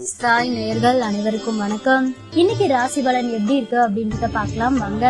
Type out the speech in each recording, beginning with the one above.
சாய் நேயர்கள் அனைவருக்கும் வணக்கம். இன்னைக்கு ராசி பலன் எப்படி இருக்கு அப்படின்றத பார்க்கலாம் வாங்க.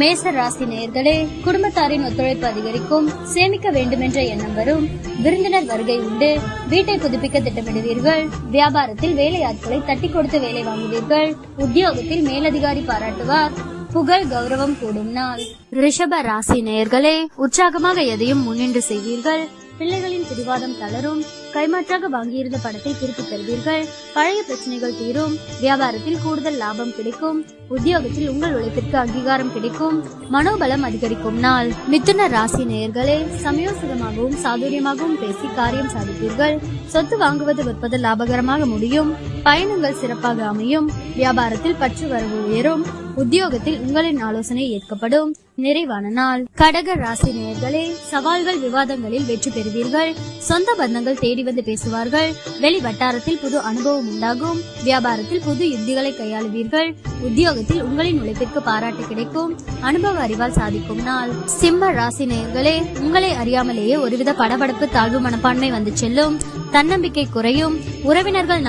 மேச ராசி நேயர்களே, குடும்பத்தாரின் ஒத்துழைப்பு அதிகரிக்கும், சேமிக்க வேண்டுமென்ற எண்ணம் வரும், விருந்தினர் வருகை உண்டு, வீட்டை புதுப்பிக்க திட்டமிடுவீர்கள், வியாபாரத்தில் வேலையாட்களை தட்டி கொடுத்து வேலை வாங்குவீர்கள், உத்தியோகத்தில் மேலதிகாரி பாராட்டுவார், புகழ் கௌரவம் கூடும் நாள். ரிஷப ராசி நேயர்களே, உற்சாகமாக எதையும் முன்னின்று செய்வீர்கள், பிள்ளைகளின் பிடிவாதம் தளரும், கைமாற்றாக வாங்கியிருந்த பணத்தை திருப்பி தருவீர்கள், பழைய பிரச்சனைகள் தீரும், வியாபாரத்தில் கூடுதல் லாபம் கிடைக்கும், உத்தியோகத்தில் உங்கள் உழைப்பிற்கு அங்கீகாரம் கிடைக்கும், மனோபலம் அதிகரிக்கும் நாள். மிதுன ராசி நேயர்களே, சமயோசிதமாகவும் சாதுரியமாகவும் பேசி காரியம் சாதிப்பீர்கள், சொத்து வாங்குவது விற்பது லாபகரமாக முடியும், பயணங்கள் சிறப்பாக அமையும், வியாபாரத்தில் பற்று வரவு உயரும், உத்தியோகத்தில் உங்களின் ஆலோசனை ஏற்கப்படும், நிறைவான நாள். கடக ராசி நேயர்களே, சவால்கள் விவாதங்களில் வெற்றி பெறுவீர்கள், சொந்த பந்தங்கள் தேடி வந்து பேசுவார்கள், வெளி வட்டாரத்தில் புது அனுபவம் உண்டாகும், வியாபாரத்தில் புது யுக்திகளை கையாளுவீர்கள், உத்தியோகத்தில் உங்களின் உழைப்பிற்கு பாராட்டு கிடைக்கும், அனுபவ அறிவால் சாதிக்கும் நாள். சிம்ம ராசி நேயர்களே, உங்களை அறியாமலேயே ஒருவித படபடப்பு தாழ்வு மனப்பான்மை வந்து செல்லும், தன்னம்பிக்கை குறையும், உறவினர்கள்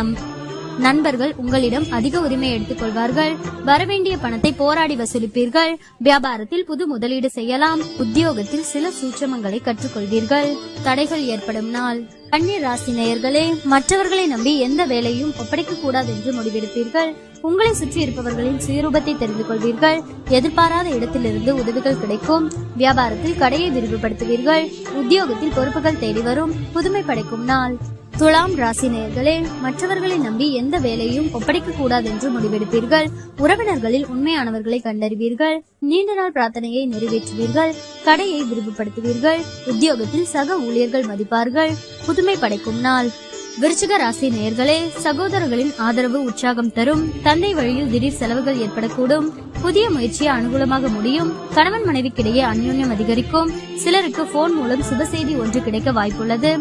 நண்பர்கள் உங்களிடம் அதிக உரிமை எடுத்துக் கொள்வார்கள், வரவேண்டிய பணத்தை போராடி வசூலிப்பீர்கள், வியாபாரத்தில் புது முதலீடு செய்யலாம், உத்தியோகத்தில் சில சூட்சமங்களை கற்றுக்கொள்வீர்கள், தடைகள் ஏற்படும் நாள். கன்னி ராசி நேயர்களே, மற்றவர்களை நம்பி எந்த வேலையும் ஒப்படைக்க கூடாது என்று முடிவெடுப்பீர்கள், உங்களை சுற்றி இருப்பவர்களின் சுயரூபத்தை தெரிந்து கொள்வீர்கள், எதிர்பாராத இடத்திலிருந்து உதவிகள் கிடைக்கும், வியாபாரத்தில் கடையை விரிவுபடுத்துவீர்கள், உத்தியோகத்தில் பொறுப்புகள் தேடி வரும், புதுமை படைக்கும் நாள். துலாம் ராசி நேயர்களே, மற்றவர்களை நம்பி எந்த வேலையும் ஒப்படைக்க கூடாது என்று முடிவெடுப்பீர்கள், உறவினர்களில் உண்மையானவர்களை கண்டறிவீர்கள், நீண்ட நாள் பிரார்த்தனையை நிறைவேற்றுவீர்கள், கடையை விரிவுபடுத்துவீர்கள், உத்தியோகத்தில் சக ஊழியர்கள் மதிப்பார்கள், புதுமை படைக்கும் நாள். விருச்சிக ராசி நேயர்களே, சகோதரர்களின் ஆதரவு உற்சாகம் தரும், தந்தை வழியில் திடீர் செலவுகள் ஏற்படக்கூடும், புதிய முயற்சியை அனுகூலமாக முடியும், கணவன் மனைவிக்கிடையே அந்யோன்யம் அதிகரிக்கும், சிலருக்கு போன் மூலம் சுப செய்தி ஒன்று கிடைக்க வாய்ப்புள்ளது,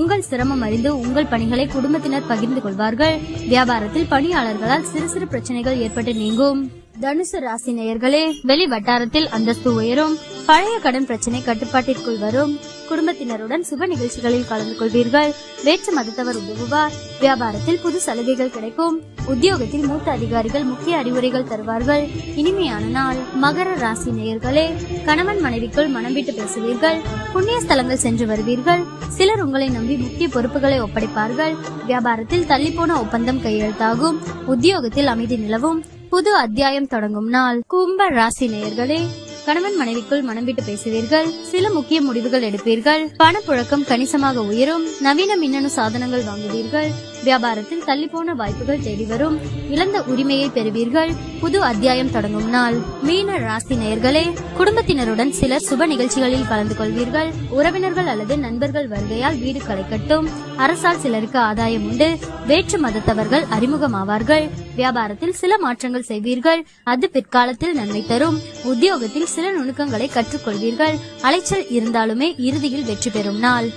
உங்கள் சிரமம் அறிந்து உங்கள் பணிகளை குடும்பத்தினர் பகிர்ந்து கொள்வார்கள், வியாபாரத்தில் பணியாளர்களால் சிறு சிறு பிரச்சனைகள் ஏற்பட்டு நீங்கும். தனுசு ராசி நேயர்களே, வெளி வட்டாரத்தில் அந்தஸ்து உயரும், பழைய கடன் பிரச்சனை கட்டுப்பாட்டிற்குள் வரும், குடும்பத்தினருடன் சுப நிகழ்ச்சிகளில் கலந்து கொள்வீர்கள், வேற்று மதத்தவர் உதவுவார், வியாபாரத்தில் புது சலுகைகள் கிடைக்கும், உத்தியோகத்தில் மூத்த அதிகாரிகள் முக்கிய அறிவுரைகள் தருவார்கள், இனிமையான நாள். மகர ராசி நேயர்களே, கணவன் மனைவிக்குள் மனம் விட்டு பேசுவீர்கள், புண்ணிய ஸ்தலங்கள் சென்று வருவீர்கள், சிலர் உங்களை நம்பி முக்கிய பொறுப்புகளை ஒப்படைப்பார்கள், வியாபாரத்தில் தள்ளிப்போன ஒப்பந்தம் கையெழுத்தாகும், உத்தியோகத்தில் அமைதி நிலவும், புது அத்தியாயம் தொடங்கும் நாள். கும்ப ராசி நேயர்களே, கணவன் மனைவிக்குள் மனம் விட்டு பேசுவீர்கள், சில முக்கிய முடிவுகள் எடுப்பீர்கள், பணப்புழக்கம் கணிசமாக உயரும், நவீன மின்னணு சாதனங்கள் வாங்குவீர்கள், வியாபாரத்தில் தள்ளிப்போன வாய்ப்புகள் தேடி வரும், இழந்த உரிமையை பெறுவீர்கள், புது அத்தியாயம் தொடங்கும் நாள். மீன ராசி நேயர்களே, குடும்பத்தினருடன் சிலர் சுப நிகழ்ச்சிகளில் கலந்து கொள்வீர்கள், உறவினர்கள் அல்லது நண்பர்கள் வருகையால் வீடு களை கட்டும், அரசால் சிலருக்கு ஆதாயம் உண்டு, வேற்று மதத்தவர்கள் அறிமுகமாவார்கள், வியாபாரத்தில் சில மாற்றங்கள் செய்வீர்கள், அது பிற்காலத்தில் நன்மை தரும், உத்தியோகத்தில் சில நுணுக்கங்களை கற்றுக்கொள்வீர்கள், அலைச்சல் இருந்தாலுமே இறுதியில் வெற்றி பெறும் நாள்.